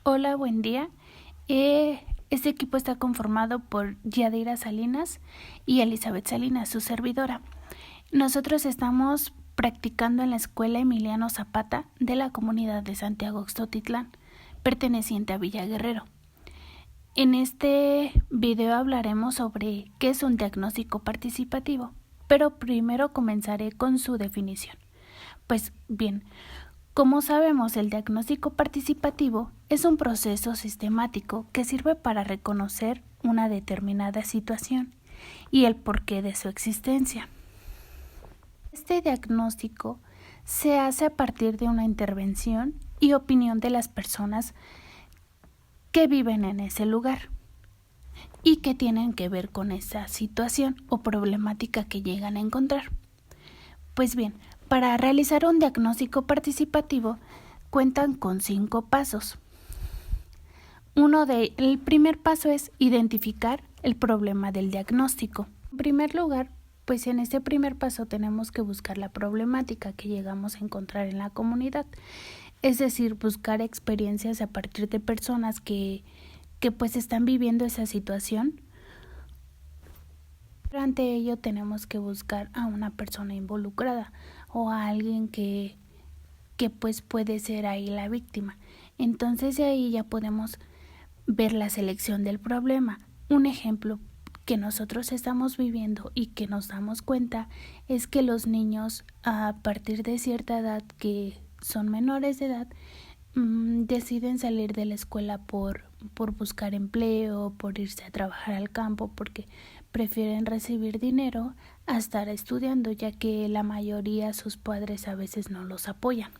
Hola, buen día. Este equipo está conformado por Yadira Salinas y Elizabeth Salinas, su servidora. Nosotros estamos practicando en la Escuela Emiliano Zapata de la comunidad de Santiago Ixtotitlán, perteneciente a Villa Guerrero. En este video hablaremos sobre qué es un diagnóstico participativo, pero primero comenzaré con su definición. Pues bien, como sabemos, el diagnóstico participativo es un proceso sistemático que sirve para reconocer una determinada situación y el porqué de su existencia. Este diagnóstico se hace a partir de una intervención y opinión de las personas que viven en ese lugar y que tienen que ver con esa situación o problemática que llegan a encontrar. Pues bien, para realizar un diagnóstico participativo cuentan con 5 pasos. El primer paso es identificar el problema del diagnóstico. En primer lugar, pues en este primer paso tenemos que buscar la problemática que llegamos a encontrar en la comunidad, es decir, buscar experiencias a partir de personas que pues están viviendo esa situación. Pero ante ello tenemos que buscar a una persona involucrada o a alguien que pues puede ser ahí la víctima. Entonces de ahí ya podemos ver la selección del problema. Un ejemplo que nosotros estamos viviendo y que nos damos cuenta es que los niños a partir de cierta edad, que son menores de edad, deciden salir de la escuela por buscar empleo, por irse a trabajar al campo, porque prefieren recibir dinero a estar estudiando, ya que la mayoría sus padres a veces no los apoyan.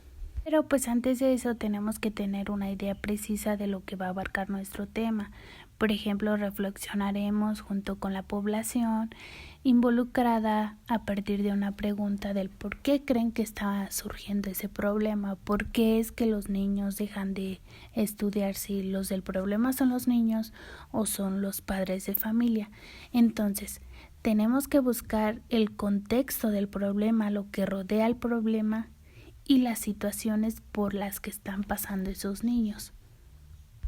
Pero pues antes de eso tenemos que tener una idea precisa de lo que va a abarcar nuestro tema. Por ejemplo, reflexionaremos junto con la población involucrada a partir de una pregunta del por qué creen que está surgiendo ese problema, por qué es que los niños dejan de estudiar, si los del problema son los niños o son los padres de familia. Entonces, tenemos que buscar el contexto del problema, lo que rodea el problema y las situaciones por las que están pasando esos niños.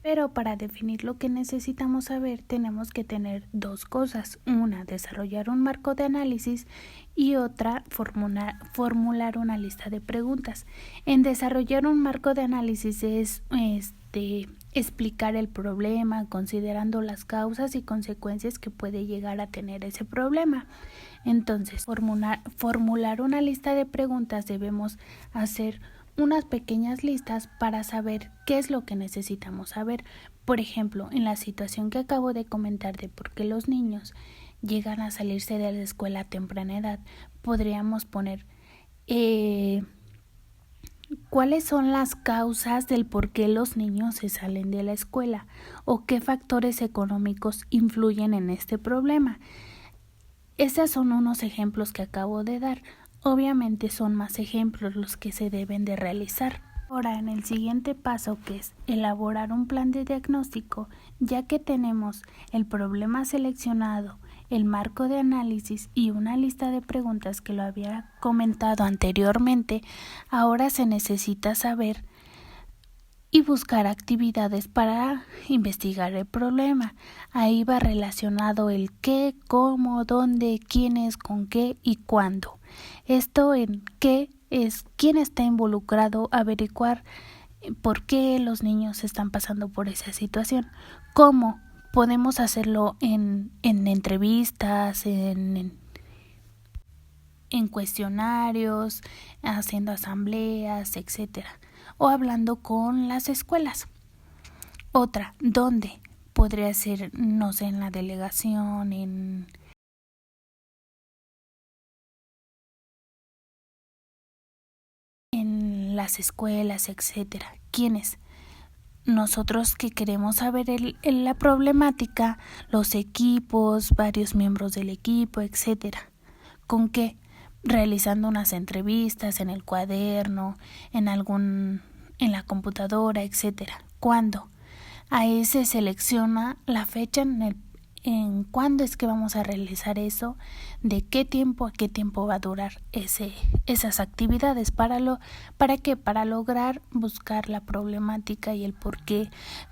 Pero para definir lo que necesitamos saber tenemos que tener 2 cosas. Una, desarrollar un marco de análisis y otra, formular una lista de preguntas. En desarrollar un marco de análisis es explicar el problema considerando las causas y consecuencias que puede llegar a tener ese problema. Entonces, formular una lista de preguntas, debemos hacer unas pequeñas listas para saber qué es lo que necesitamos saber. Por ejemplo, en la situación que acabo de comentar de por qué los niños llegan a salirse de la escuela a temprana edad, podríamos poner cuáles son las causas del por qué los niños se salen de la escuela o qué factores económicos influyen en este problema. Esos son unos ejemplos que acabo de dar. Obviamente son más ejemplos los que se deben de realizar. Ahora, en el siguiente paso, que es elaborar un plan de diagnóstico, ya que tenemos el problema seleccionado, el marco de análisis y una lista de preguntas que lo había comentado anteriormente, ahora se necesita saber y buscar actividades para investigar el problema. Ahí va relacionado el qué, cómo, dónde, quiénes, con qué y cuándo. Esto en qué es quién está involucrado, averiguar por qué los niños están pasando por esa situación. ¿Cómo? Podemos hacerlo en entrevistas, en cuestionarios, haciendo asambleas, etcétera, o hablando con las escuelas. Otra, ¿dónde? Podría ser, no sé, en la delegación, en las escuelas, etcétera. ¿Quiénes? Nosotros que queremos saber la problemática, los equipos, varios miembros del equipo, etcétera. ¿Con qué? Realizando unas entrevistas en el cuaderno, en la computadora, etcétera. ¿Cuándo? Ahí se selecciona la fecha en cuándo es que vamos a realizar eso, de qué tiempo a qué tiempo va a durar esas actividades. ¿Para qué? Para lograr buscar la problemática y el por qué,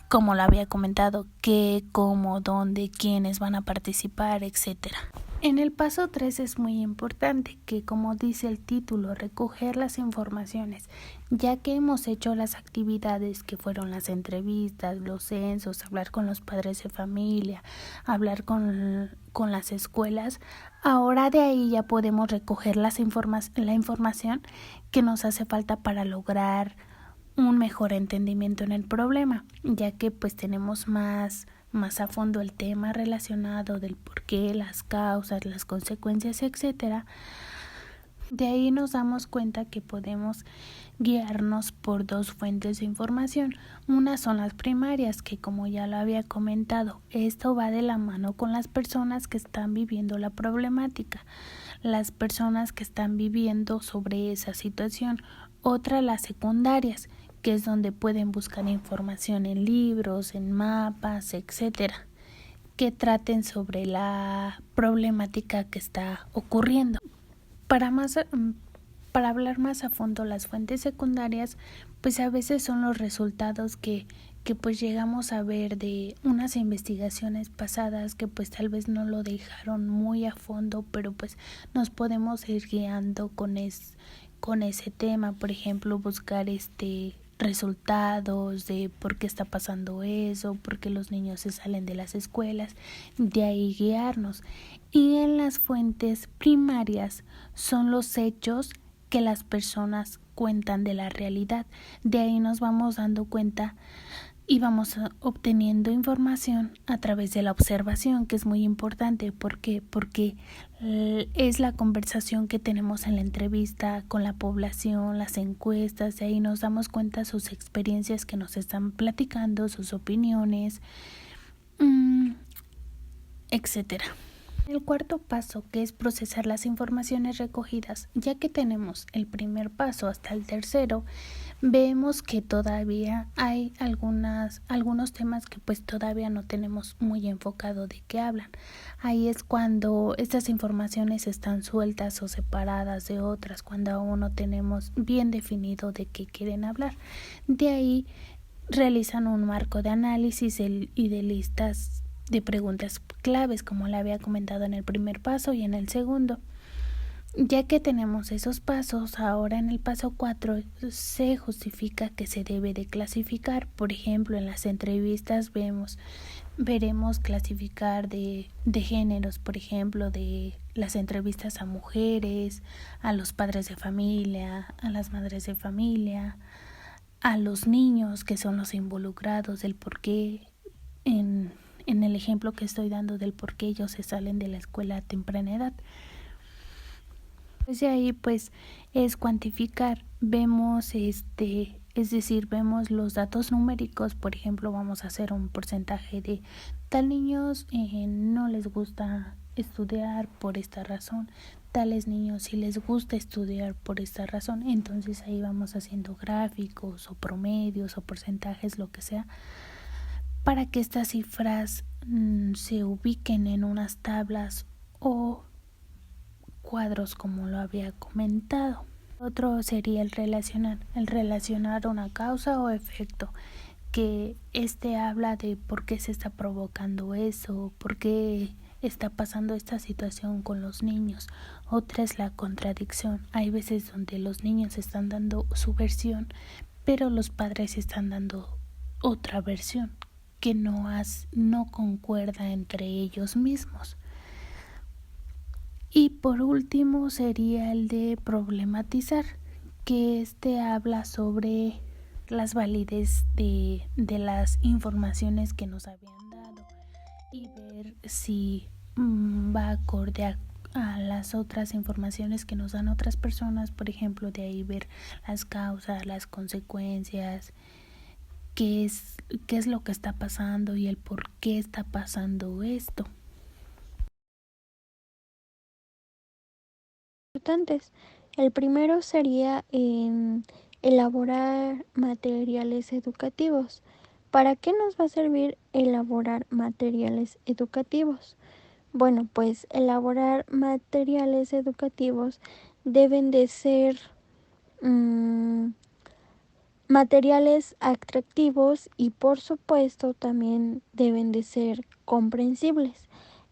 como lo había comentado, qué, cómo, dónde, quiénes van a participar, etcétera. En el paso 3 es muy importante que, como dice el título, recoger las informaciones, ya que hemos hecho las actividades que fueron las entrevistas, los censos, hablar con los padres de familia, hablar con las escuelas. Ahora de ahí ya podemos recoger la información que nos hace falta para lograr un mejor entendimiento en el problema, ya que pues tenemos más a fondo el tema relacionado del por qué, las causas, las consecuencias, etcétera. De ahí nos damos cuenta que podemos guiarnos por dos fuentes de información. Una son las primarias, que como ya lo había comentado, esto va de la mano con las personas que están viviendo la problemática, las personas que están viviendo sobre esa situación. Otra, las secundarias, que es donde pueden buscar información en libros, en mapas, etcétera, que traten sobre la problemática que está ocurriendo. Para hablar más a fondo, las fuentes secundarias, pues a veces son los resultados que pues llegamos a ver de unas investigaciones pasadas que pues tal vez no lo dejaron muy a fondo, pero pues nos podemos ir guiando con ese tema. Por ejemplo, buscar resultados de por qué está pasando eso, por qué los niños se salen de las escuelas, de ahí guiarnos. Y en las fuentes primarias son los hechos que las personas cuentan de la realidad. De ahí nos vamos dando cuenta y vamos obteniendo información a través de la observación, que es muy importante. ¿Por qué? Porque es la conversación que tenemos en la entrevista con la población, las encuestas, de ahí nos damos cuenta sus experiencias que nos están platicando, sus opiniones, etcétera. El cuarto paso, que es procesar las informaciones recogidas, ya que tenemos el primer paso hasta el tercero, vemos que todavía hay algunos temas que pues todavía no tenemos muy enfocado de qué hablan. Ahí es cuando estas informaciones están sueltas o separadas de otras, cuando aún no tenemos bien definido de qué quieren hablar. De ahí realizan un marco de análisis y de listas de preguntas claves, como le había comentado en el primer paso y en el segundo. Ya que tenemos esos pasos, ahora en el paso 4 se justifica que se debe de clasificar. Por ejemplo, en las entrevistas veremos clasificar de géneros, por ejemplo, de las entrevistas a mujeres, a los padres de familia, a las madres de familia, a los niños, que son los involucrados, del por qué en el ejemplo que estoy dando del por qué ellos se salen de la escuela a temprana edad. Desde ahí pues es cuantificar, vemos vemos los datos numéricos. Por ejemplo, vamos a hacer un porcentaje de tal niños no les gusta estudiar por esta razón, tales niños sí les gusta estudiar por esta razón. Entonces ahí vamos haciendo gráficos o promedios o porcentajes, lo que sea, para que estas cifras se ubiquen en unas tablas o cuadros, como lo había comentado. Otro sería el relacionar una causa o efecto, que habla de por qué se está provocando eso, por qué está pasando esta situación con los niños. Otra es la contradicción. Hay veces donde los niños están dando su versión, pero los padres están dando otra versión que no concuerda entre ellos mismos. Y por último sería el de problematizar, que habla sobre las validez de las informaciones que nos habían dado y ver si va acorde a las otras informaciones que nos dan otras personas. Por ejemplo, de ahí ver las causas, las consecuencias, qué es lo que está pasando y el por qué está pasando esto. Importantes. El primero sería elaborar materiales educativos. ¿Para qué nos va a servir elaborar materiales educativos? Bueno, pues elaborar materiales educativos deben de ser materiales atractivos y por supuesto también deben de ser comprensibles.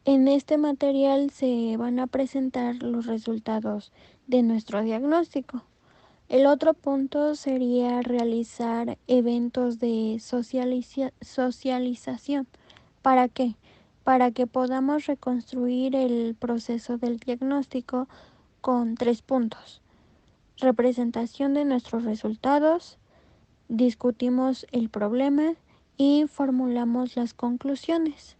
En este material se van a presentar los resultados de nuestro diagnóstico. El otro punto sería realizar eventos de socialización. ¿Para qué? Para que podamos reconstruir el proceso del diagnóstico con 3 puntos. Representación de nuestros resultados, discutimos el problema y formulamos las conclusiones.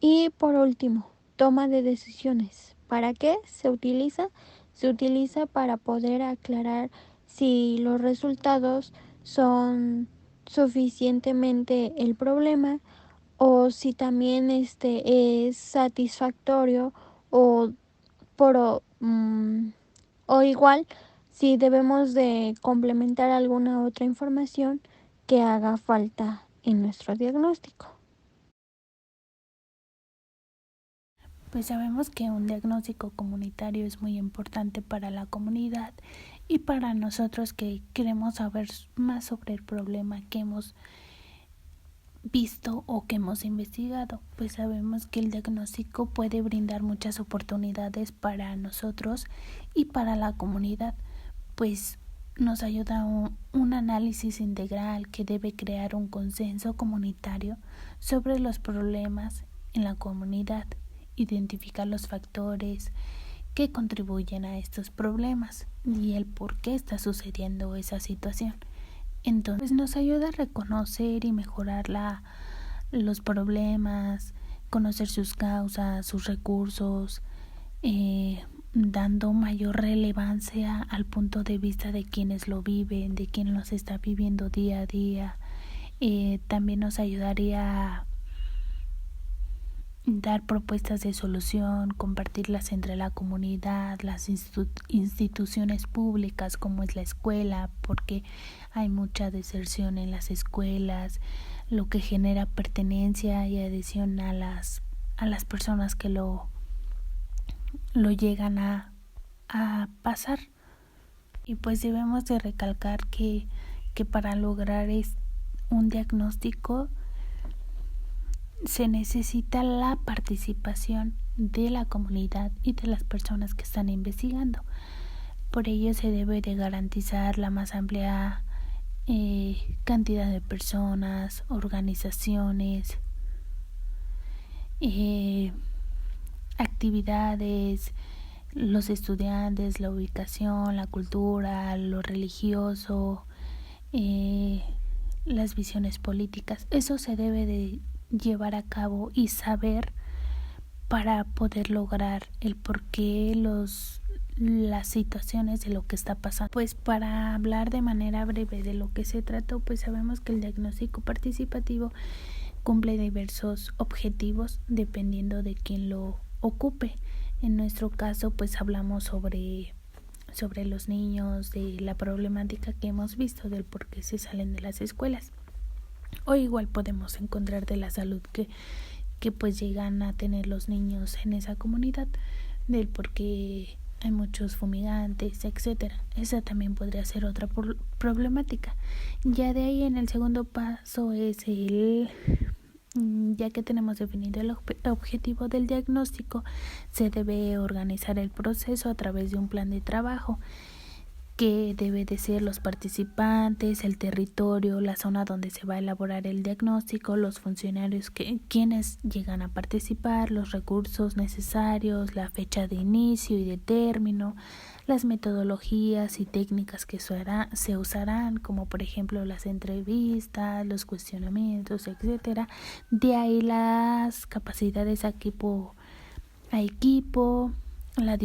Y por último, toma de decisiones. ¿Para qué se utiliza? Se utiliza para poder aclarar si los resultados son suficientemente el problema o si también es satisfactorio o por o igual si debemos de complementar alguna otra información que haga falta en nuestro diagnóstico. Pues sabemos que un diagnóstico comunitario es muy importante para la comunidad y para nosotros que queremos saber más sobre el problema que hemos visto o que hemos investigado. Pues sabemos que el diagnóstico puede brindar muchas oportunidades para nosotros y para la comunidad, pues nos ayuda un análisis integral que debe crear un consenso comunitario sobre los problemas en la comunidad, identificar los factores que contribuyen a estos problemas y el por qué está sucediendo esa situación. Entonces nos ayuda a reconocer y mejorar los problemas, conocer sus causas, sus recursos, dando mayor relevancia al punto de vista de quienes lo viven, de quien los está viviendo día a día. También nos ayudaría a dar propuestas de solución, compartirlas entre la comunidad, las instituciones públicas como es la escuela, porque hay mucha deserción en las escuelas, lo que genera pertenencia y adhesión a las personas que lo llegan a pasar. Y pues debemos de recalcar que para lograr un diagnóstico se necesita la participación de la comunidad y de las personas que están investigando. Por ello se debe de garantizar la más amplia cantidad de personas, organizaciones, actividades, los estudiantes, la ubicación, la cultura, lo religioso, las visiones políticas. Eso se debe de llevar a cabo y saber para poder lograr el porqué, las situaciones de lo que está pasando. Pues para hablar de manera breve de lo que se trató, pues sabemos que el diagnóstico participativo cumple diversos objetivos dependiendo de quién lo ocupe. En nuestro caso, pues hablamos sobre los niños, de la problemática que hemos visto, del por qué se salen de las escuelas. O igual podemos encontrar de la salud que pues llegan a tener los niños en esa comunidad, del por qué hay muchos fumigantes, etcétera. Esa también podría ser otra problemática. Ya de ahí en el segundo paso es ya que tenemos definido el objetivo del diagnóstico, se debe organizar el proceso a través de un plan de trabajo que debe de ser los participantes, el territorio, la zona donde se va a elaborar el diagnóstico, los funcionarios quienes llegan a participar, los recursos necesarios, la fecha de inicio y de término, las metodologías y técnicas que se usarán, como por ejemplo las entrevistas, los cuestionamientos, etcétera. De ahí las capacidades a equipo, la